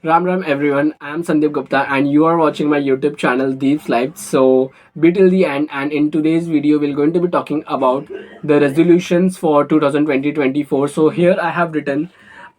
Ram Ram everyone, I'm Sandeep Gupta and you are watching my YouTube channel Deep's Life. So be till the end, and in today's video we're going to be talking about the resolutions for 2020-24. So here I have written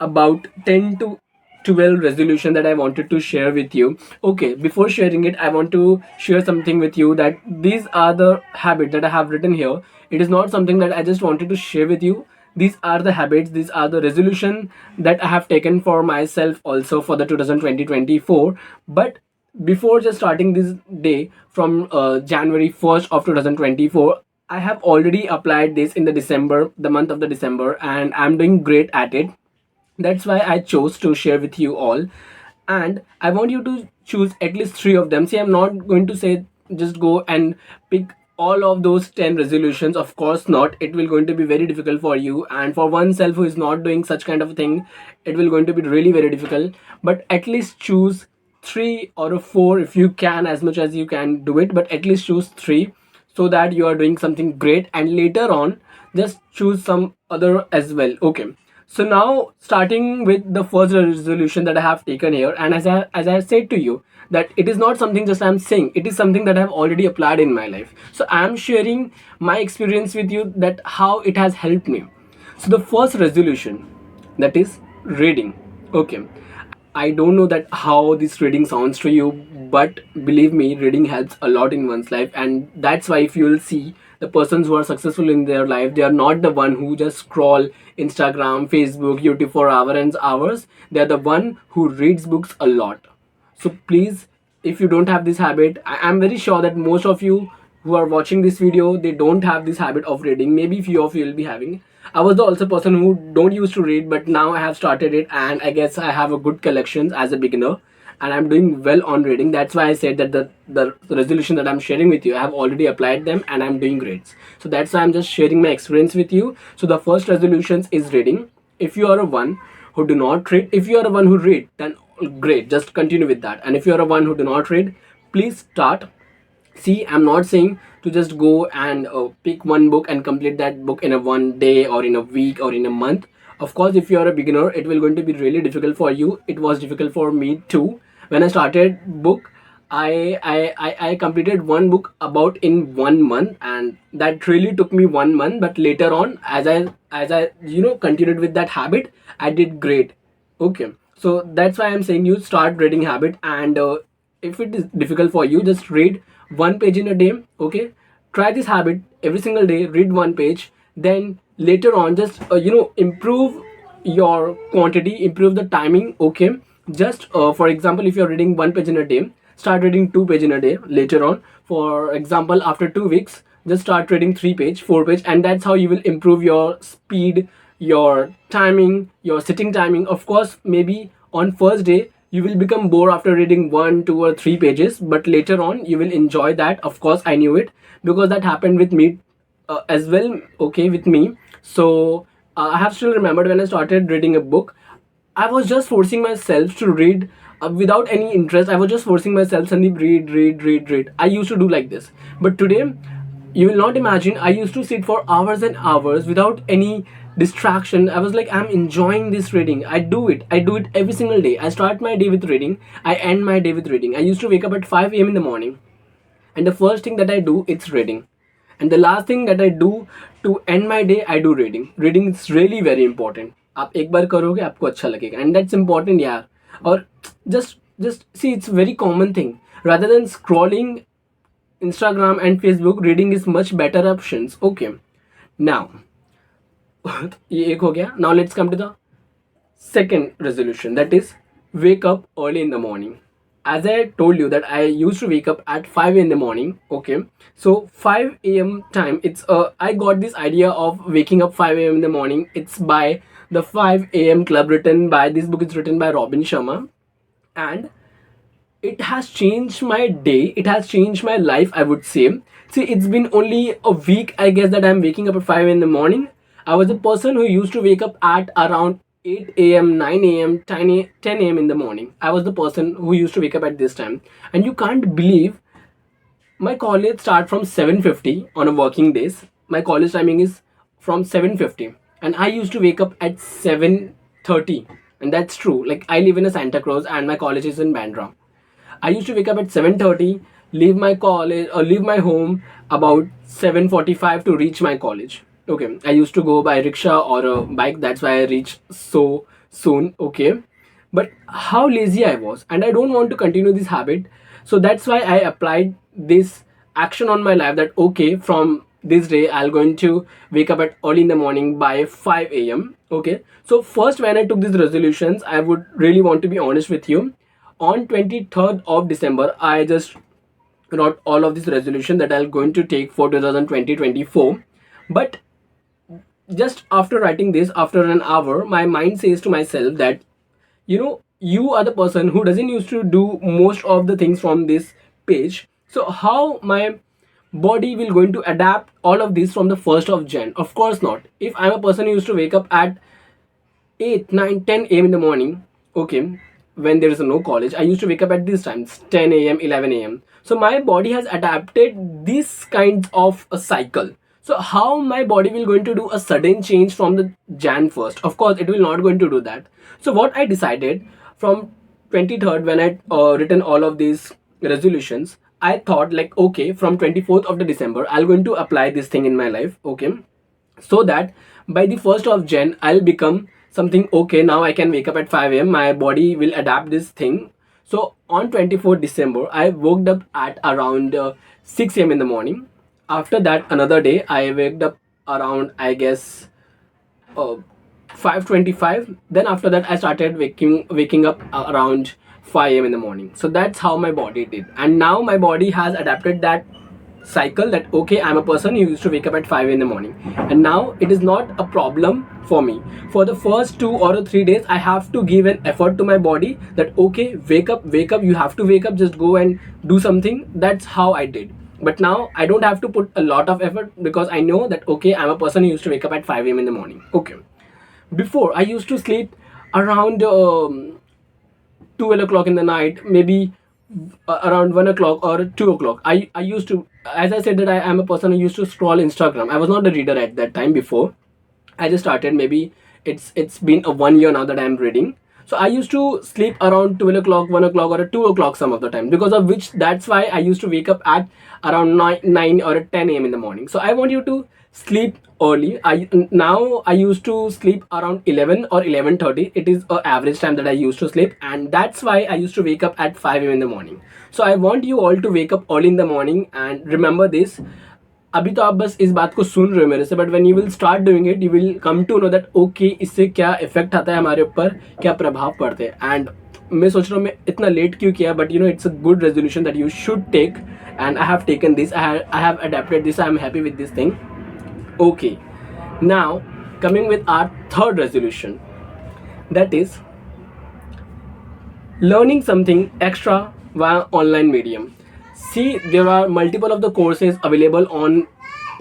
about 10 to 12 resolution that I wanted to share with you. Okay, before sharing it, I want to share something with you that these are the habits that I have written here. It is not something that I just wanted to share with you. These are the habits, these are the resolution that I have taken for myself also for the 2020-24. But before just starting this day from January 1st of 2024, I have already applied this in the December, the month of the December, and I'm doing great at it. That's why I chose to share with you all, and I want you to choose at least three of them. See, I'm not going to say just go and pick all of those 10 resolutions. Of course not, it will going to be very difficult for you, and for oneself who is not doing such kind of thing, it will going to be really very difficult. But at least choose three or four if you can, as much as you can do it, but at least choose three so that you are doing something great, and later on just choose some other as well. Okay, so now starting with the first resolution that I have taken here, and as I said to you, that it is not something just I'm saying, it is something that I have already applied in my life. So I am sharing my experience with you, that how it has helped me. So the first resolution, that is reading. Okay, I don't know that how this reading sounds to you, but believe me, reading helps a lot in one's life, and that's why if you will see the persons who are successful in their life, they are not the one who just scroll Instagram, Facebook, YouTube for hours and hours. They are the one who reads books a lot. So please, if you don't have this habit, I'm very sure that most of you who are watching this video, they don't have this habit of reading. Maybe few of you will be having. I was the also person who don't used to read, but now I have started it, and I guess I have a good collections as a beginner, and I'm doing well on reading. That's why I said that the resolution that I'm sharing with you, I have already applied them and I'm doing great. So that's why I'm just sharing my experience with you. So the first resolutions is reading. If you are a one who do not read, if you are a one who read, then great, just continue with that. And if you are a one who do not read, please start. See, I'm not saying to just go and pick one book and complete that book in a one day or in a week or in a month. Of course, if you are a beginner, it will going to be really difficult for you. It was difficult for me too. When I started book, I completed one book about in 1 month, and that really took me 1 month. But later on, as I continued with that habit, I did great. Okay, so that's why I'm saying you start reading habit, and if it is difficult for you, just read one page in a day. Okay, try this habit every single day, read one page. Then later on, just improve your quantity, improve the timing. Okay, just for example, if you're reading one page in a day, start reading two page in a day. Later on, for example, after 2 weeks, just start reading three page, four page, and that's how you will improve your speed, your timing, your sitting timing. Of course, maybe on first day you will become bored after reading one, two, or three pages, but later on you will enjoy that. Of course, I knew it because that happened with me as well. Okay, with me. So I have still remembered when I started reading a book, I was just forcing myself to read without any interest. I was just forcing myself, Sandeep, read, read, read, read. I used to do like this. But today, you will not imagine, I used to sit for hours and hours without any distraction. I was like, I'm enjoying this reading. I do it every single day. I start my day with reading. I end my day with reading. I used to wake up at 5 a.m. in the morning, and the first thing that I do, it's reading, and the last thing that I do to end my day, I do reading. Reading is really very important. आप एक बार करोगे आपको अच्छा लगेगा, and that's important यार. और just see, it's very common thing. Rather than scrolling Instagram and Facebook, reading is much better options. Okay, now ये एक हो गया. Now let's come to the second resolution, that is wake up early in the morning. As I told you that I used to wake up at 5 in the morning. Okay, so 5 a.m time, it's I got this idea of waking up 5 a.m in the morning. It's by the 5 a.m club, written by, this book is written by Robin Sharma, and it has changed my day, it has changed my life, I would say. See, it's been only a week, I guess, that I'm waking up at 5 in the morning. I was a person who used to wake up at around 8 a.m, 9 a.m, 10 a.m in the morning. I was the person who used to wake up at this time. And you can't believe, my college start from 7:50 on a working days. My college timing is from 7:50, and I used to wake up at 7:30. And that's true. Like, I live in a Santa Cruz and my college is in Bandra. I used to wake up at 7:30, leave my college or leave my home about 7:45 to reach my college. Okay, I used to go by rickshaw or a bike. That's why I reached so soon. Okay, but how lazy I was, and I don't want to continue this habit. So that's why I applied this action on my life. That okay, from this day I'll going to wake up at early in the morning by 5 a.m. Okay, so first when I took these resolutions, I would really want to be honest with you. On 23rd of December, I just wrote all of this resolution that I'm going to take for 2020-24. But just after writing this, after an hour, my mind says to myself that, you are the person who doesn't used to do most of the things from this page. So how my body will going to adapt all of this from the 1st of Jan? Of course not. If I'm a person who used to wake up at 8, 9, 10 a.m. in the morning, okay, when there is no college, I used to wake up at these times, 10 a.m., 11 a.m. So my body has adapted this kind of a cycle. So how my body will going to do a sudden change from the Jan 1st? Of course, it will not going to do that. So what I decided from 23rd, when I written all of these resolutions, I thought like, okay, from 24th of the December, I'll going to apply this thing in my life, okay, so that by the 1st of Jan I'll become something. Okay, now I can wake up at 5 a.m., my body will adapt this thing. So on 24th December, I woke up at around 6 a.m. in the morning. After that, another day I waked up around, I guess, uh, 5:25. Then after that, I started waking up around 5 a.m. in the morning. So that's how my body did, and now my body has adapted that cycle. That okay, I'm a person who used to wake up at 5 in the morning, and now it is not a problem for me. For the first 2 or 3 days, I have to give an effort to my body that okay, wake up, you have to wake up, just go and do something. That's how I did. But now I don't have to put a lot of effort, because I know that okay, I'm a person who used to wake up at 5 a.m. in the morning. Okay, before I used to sleep around 12 o'clock in the night, maybe around 1 o'clock or 2 o'clock. I used to, as I said, that I am a person who used to scroll Instagram. I was not a reader at that time. Before I just started, maybe it's been a 1 year now that I'm reading. So I used to sleep around 12 o'clock, 1 o'clock, or 2 o'clock some of the time, because of which that's why I used to wake up at around 9 or 10 a.m. in the morning. So I want you to sleep early. I used to sleep around 11 or 11:30. It is a average time that I used to sleep, and that's why I used to wake up at 5 a.m. in the morning. So I want you all to wake up early in the morning, and remember this. अभी तो आप बस इस बात को सुन रहे हो मेरे से, but when you will start doing it, you will come to know that okay, इससे क्या इफेक्ट आता है हमारे ऊपर, क्या प्रभाव पड़ते हैं. एंड मैं सोच रहा हूँ मैं इतना लेट क्यों किया, but it's a good resolution that you should take, and I have taken this, I have adapted this, I am happy with this thing. Okay, now coming with our third resolution, that is learning something extra via online medium. See, there are multiple of the courses available on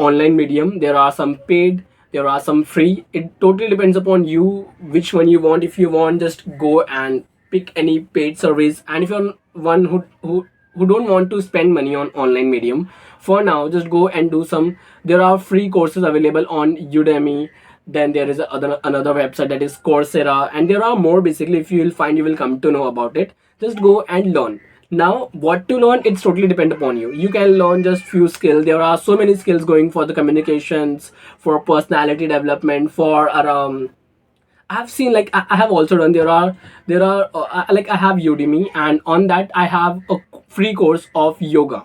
online medium. There are some paid, there are some free. It totally depends upon you which one you want. If you want, just go and pick any paid service, and if you're one who don't want to spend money on online medium, for now just go and do some. There are free courses available on Udemy. Then there is another website, that is Coursera, and there are more. Basically, if you will find, you will come to know about it. Just go and learn. Now what to learn, it's totally depend upon you. You can learn just few skills. There are so many skills going for the communications, for personality development, for I have seen, like I have also done. There are like I have Udemy, and on that I have a free course of yoga.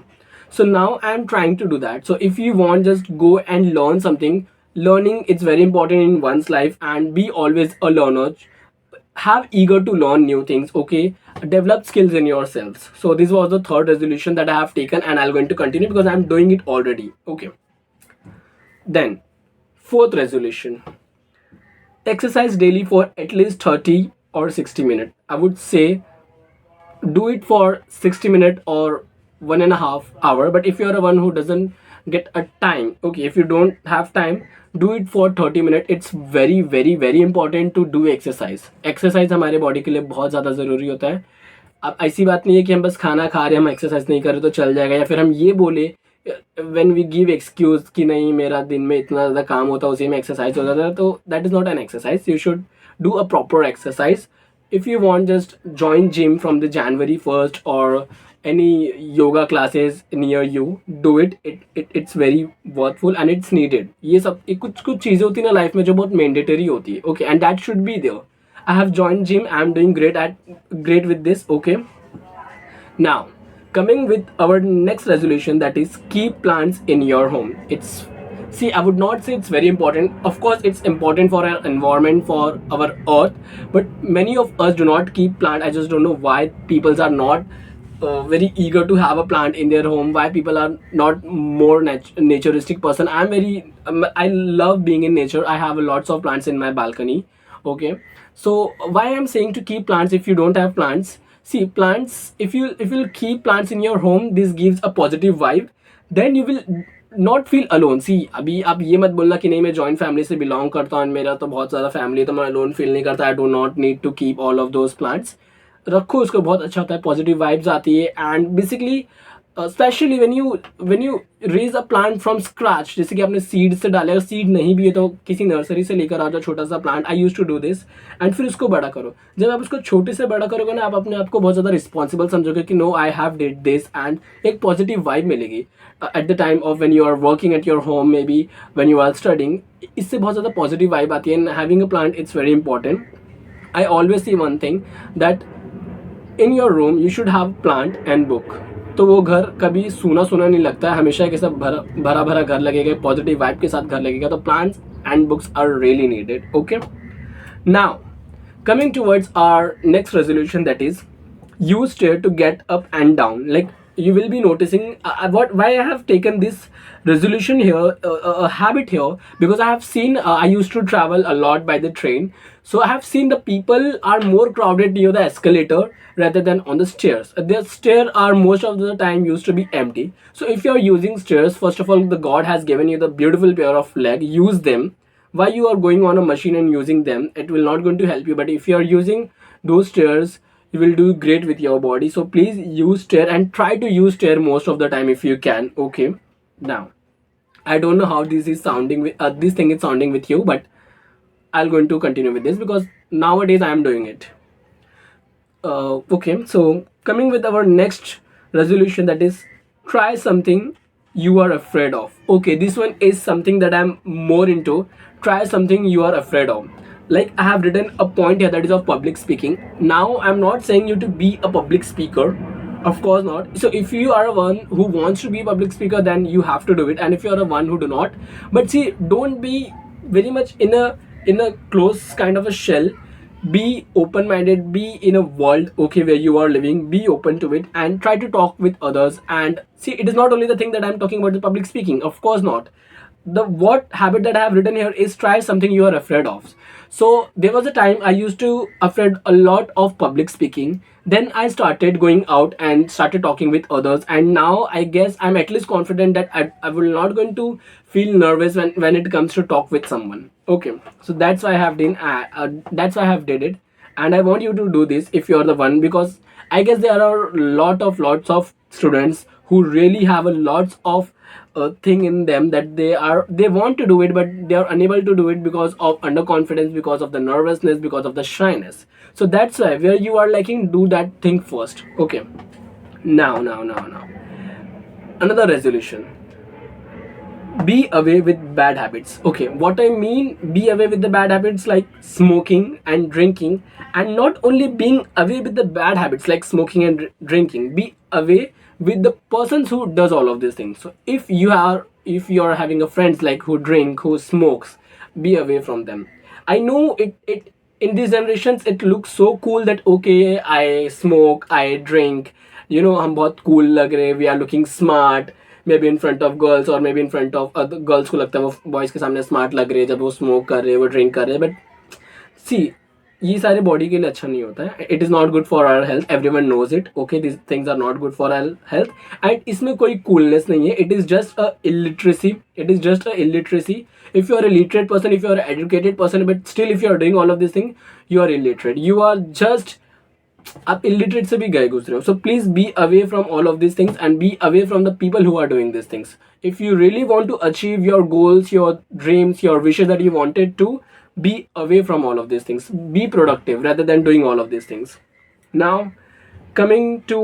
So now I am trying to do that. So if you want, just go and learn something. Learning, it's very important in one's life, and be always a learner. Have eager to learn new things. Okay, develop skills in yourselves. So this was the third resolution that I have taken, and I'm going to continue because I'm doing it already. Okay, then fourth resolution, exercise daily for at least 30 or 60 minutes. I would say do it for 60 minutes or 1.5 hour. But if you're a one who doesn't get a time, okay, if you don't have time, do it for 30 minutes. It's very very very important to do exercise हमारे body के लिए बहुत ज़्यादा ज़रूरी होता है. अब ऐसी बात नहीं है कि हम बस खाना खा रहे हैं, हम एक्सरसाइज नहीं कर रहे तो चल जाएगा, या फिर हम ये बोले when we give excuse कि नहीं मेरा दिन में इतना ज़्यादा काम होता है, उसी में एक्सरसाइज हो जाता है, तो that is not an exercise. You should do a proper exercise. if you want, just join gym from the January 1st, or any yoga classes near you. Do it. It's very worthful and it's needed. ये सब कुछ कुछ चीजें होती है ना life में जो बहुत मैंडेटरी होती है. Okay, and that should be there. I have joined gym. I'm doing great with this. Okay. Now, coming with our next resolution, that is keep plants in your home. It's, see, I would not say it's very important. Of course, it's important for our environment, for our earth, but many of us do not keep plant. I just don't know why people are not very eager to have a plant in their home. Why people are not more naturistic person. I'm very I love being in nature. I have lots of plants in my balcony. Okay, so why I'm saying to keep plants if you don't have plants? See, plants, if you'll keep plants in your home, this gives a positive vibe. Then you will not feel alone. See, अभी आप ये मत बोलना कि नहीं मैं joint family से belong करता हूँ, मेरा तो बहुत ज़्यादा फैमिली, तो मैं अलोन फील नहीं करता. I do not need to keep all of those plants. रखो उसको, बहुत अच्छा होता है, पॉजिटिव वाइब्स आती है. And basically specially when you raise a plant from scratch, जैसे कि आपने सीड से डाले, अगर सीड नहीं भी है तो किसी नर्सरी से लेकर आ जाओ छोटा सा plant. I use to do this. And फिर उसको बड़ा करो. जब आप उसको छोटे से बड़ा करोगे ना, आप अपने आप को बहुत ज़्यादा रिस्पॉन्सिबल समझोगे कि no, I have did this, and एक पॉजिटिव वाइब मिलेगी at the time of when you are working at your home, maybe when you are studying. इससे बहुत ज़्यादा पॉजिटिव वाइब आती है. And having a plant, it's very important. I always see one thing, that in your room you should have plant and book. तो वो घर कभी सूना सूना नहीं लगता है, हमेशा एक ऐसा भरा भरा घर लगेगा, पॉजिटिव वाइब के साथ घर लगेगा. तो plants and books are really needed. Okay, now coming towards our next resolution, that is use stair to get up and down. Like, you will be noticing what why I have taken this resolution here, a habit here, because I have seen, I used to travel a lot by the train. So I have seen the people are more crowded near the escalator rather than on the stairs. The stairs are most of the time used to be empty. So if you are using stairs, first of all, the God has given you the beautiful pair of leg, use them. Why you are going on a machine and using them, it will not going to help you. But if you are using those stairs, you will do great with your body. So please use stair, and try to use stair most of the time if you can. Okay, now I don't know how this is sounding with this thing is sounding with you, but I'll going to continue with this because nowadays I am doing it. Okay, so coming with our next resolution, that is try something you are afraid of. Okay, this one is something that I'm more into. Try something you are afraid of. Like, I have written a point here, that is of public speaking. Now I'm not saying you to be a public speaker, of course not. So if you are one who wants to be a public speaker, then you have to do it. And if you are a one who do not, but see, don't be very much in a close kind of a shell. Be open minded, be in a world, okay, where you are living, be open to it, and try to talk with others. And see, it is not only the thing that I'm talking about, the public speaking, of course not. The what habit that I have written here is try something you are afraid of. So there was a time I used to afraid a lot of public speaking. Then I started going out and started talking with others, and now I guess I'm at least confident that I will not going to feel nervous when it comes to talk with someone. Okay, so that's why I have done that's why I have did it. And I want you to do this if you're the one, because I guess there are lots of students who really have a lots of thing in them, that they want to do it, but they are unable to do it because of underconfidence, because of the nervousness, because of the shyness. So that's why, where you are lacking, do that thing first. Okay, now another resolution: be away with bad habits. Okay, what I mean be away with the bad habits, like smoking and drinking. And not only being away with the bad habits like smoking and drinking, be away with the persons who does all of these things. So if you are having a friends like who drink, who smokes, be away from them. I know it in these generations it looks so cool that okay, I smoke, I drink, हम बहुत cool लग रहे, we are looking smart, maybe in front of girls, or maybe in front of other girls को लगता है वो boys के सामने smart लग रहे हैं जब वो smoke कर रहे हैं, वो drink कर रहे हैं. But see, ये सारे बॉडी के लिए अच्छा नहीं होता है. It is not good for our health. Everyone knows it. Okay, this things are not good for our health. And इसमें कोई कूलनेस नहीं है. It is just a illiteracy. If you are a literate person, if you are an educated person, but still if you are doing all of these things, you are illiterate. You are just, आप illiterate से भी गए गुजरे हो. So please be away from all of these things, and be away from the people who are doing these things. If you really want to achieve your goals, your dreams, your wishes that you wanted to, be away from all of these things, be productive rather than doing all of these things. Now, coming to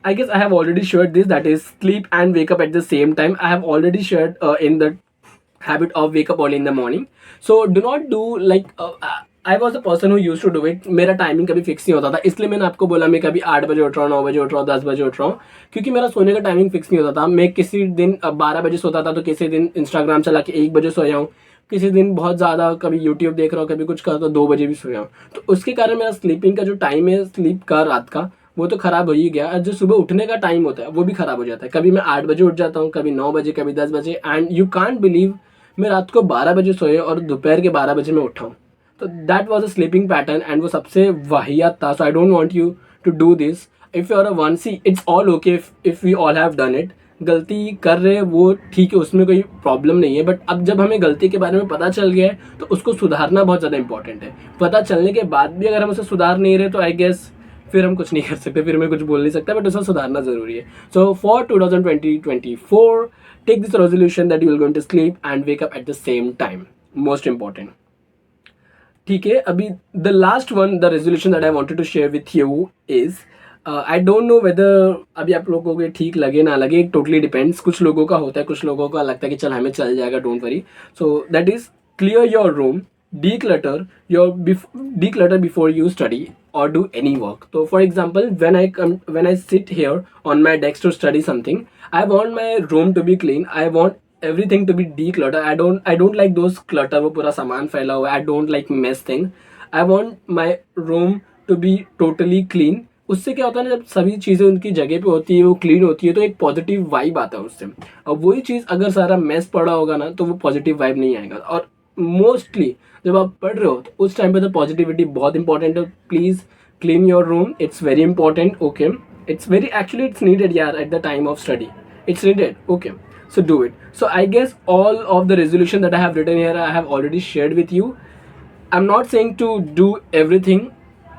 I guess I have already shared this, that is sleep and wake up at the same time. I have already shared in the habit of wake up early in the morning. So do not do like I was a person who use to do it. मेरा timing कभी fix नहीं होता था, इसलिए मैंने आपको बोला मैं कभी 8 बजे उठ रहा हूँ, 9 बजे उठ रहा हूँ, 10 बजे उठ रहा हूँ, क्योंकि मेरा सोने का टाइमिंग फिक्स नहीं होता था. मैं किसी दिन 12 बजे सोता था, तो किसी दिन इंस्टाग्राम चला के 1 बजे सोया हूँ, किसी दिन बहुत ज़्यादा कभी यूट्यूब देख रहा हूँ, कभी कुछ कर तो 2 बजे भी सोया हूँ. तो उसके कारण मेरा स्लीपिंग का जो टाइम है स्लीप का रात का, वो तो खराब हो ही गया. और जो सुबह उठने का टाइम होता है वो भी खराब हो जाता है. कभी मैं 8 बजे उठ जाता हूँ, कभी 9 बजे, कभी 10 बजे. एंड यू कांट बिलीव मैं रात को 12 बजे सोए और दोपहर के 12 बजे मैं उठा हूँ. तो that was a sleeping pattern and वो सबसे वाहियात था. So I don't want you to do this. If you are a one, see it's all okay if we all have done it. गलती कर रहे हैं वो ठीक है, उसमें कोई प्रॉब्लम नहीं है. बट अब जब हमें गलती के बारे में पता चल गया है तो उसको सुधारना बहुत ज़्यादा इंपॉर्टेंट है. पता चलने के बाद भी अगर हम उसे सुधार नहीं रहे तो आई गेस फिर हम कुछ नहीं कर सकते, फिर मैं कुछ बोल नहीं सकता. बट उसे सुधारना ज़रूरी है. So for 2024 take this resolution that you will going to sleep and wake up at the same time. Most important. ठीक है. अभी the last one, the resolution that I wanted to share with you is, I don't know whether अभी आप लोगों को ठीक लगे ना लगे, टोटली डिपेंड्स. कुछ लोगों का होता है, कुछ लोगों का लगता है कि चल हमें चल जाएगा, don't worry. So that is clear your room, declutter declutter before you study or do any work. So for example, when I sit here on my desk to study something, I want my room to be clean. I want everything to be decluttered. I don't like those clutter, वो पूरा सामान फैला हुआ है. I don't like mess thing. I want my room to be totally clean. उससे क्या होता है ना, जब सभी चीज़ें उनकी जगह पे होती है, वो क्लीन होती है, तो एक पॉजिटिव वाइब आता है उससे. और वही चीज़ अगर सारा मेस पड़ा होगा ना, तो वो पॉजिटिव वाइब नहीं आएगा. और मोस्टली जब आप पढ़ रहे हो तो उस टाइम पे तो पॉजिटिविटी बहुत इंपॉर्टेंट है. Please clean your room, it's very important. Okay, it's very actually it's needed यार at the time of study, it's needed. Okay, so do it. So I guess all of the resolution that I have written here I have already shared with you. I'm not saying to do everything.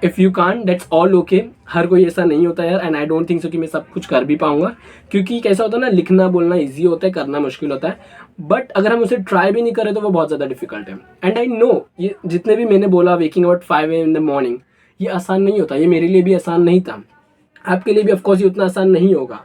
If you can't, that's all okay. हर कोई ऐसा नहीं होता यार, and I don't think so कि मैं सब कुछ कर भी पाऊंगा, क्योंकि कैसा होता है ना, लिखना बोलना ईजी होता है, करना मुश्किल होता है. बट अगर हम उसे ट्राई भी नहीं करें तो वो बहुत ज़्यादा डिफिकल्ट है. एंड आई नो ये जितने भी मैंने बोला waking up 5 AM in the morning, ये आसान नहीं होता. ये मेरे लिए भी आसान नहीं था, आपके लिए भी ऑफकोर्स ये उतना आसान नहीं होगा.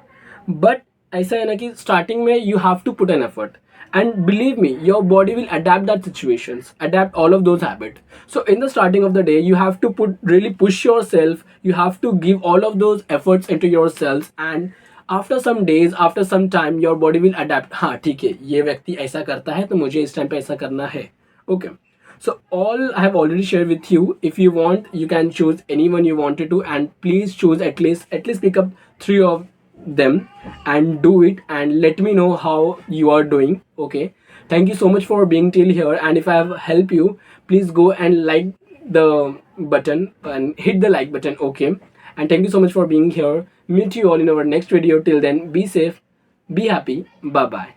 बट ऐसा है ना कि स्टार्टिंग में you have to put an effort, and believe me, your body will adapt that situations, adapt all of those habits. So in the starting of the day you have to really push yourself, you have to give all of those efforts into yourselves, and after some days, after some time, your body will adapt. हाँ ठीक है, ये व्यक्ति ऐसा करता है तो मुझे इस टाइम पे ऐसा करना है. Okay, so all I have already shared with you. If you want, you can choose anyone you wanted to, and please choose at least pick up 3 of them and do it, and let me know how you are doing. Okay, thank you so much for being till here, and if I have helped you, please go and like the button and hit the like button. Okay, and thank you so much for being here. Meet you all in our next video. Till then, be safe, be happy, bye bye.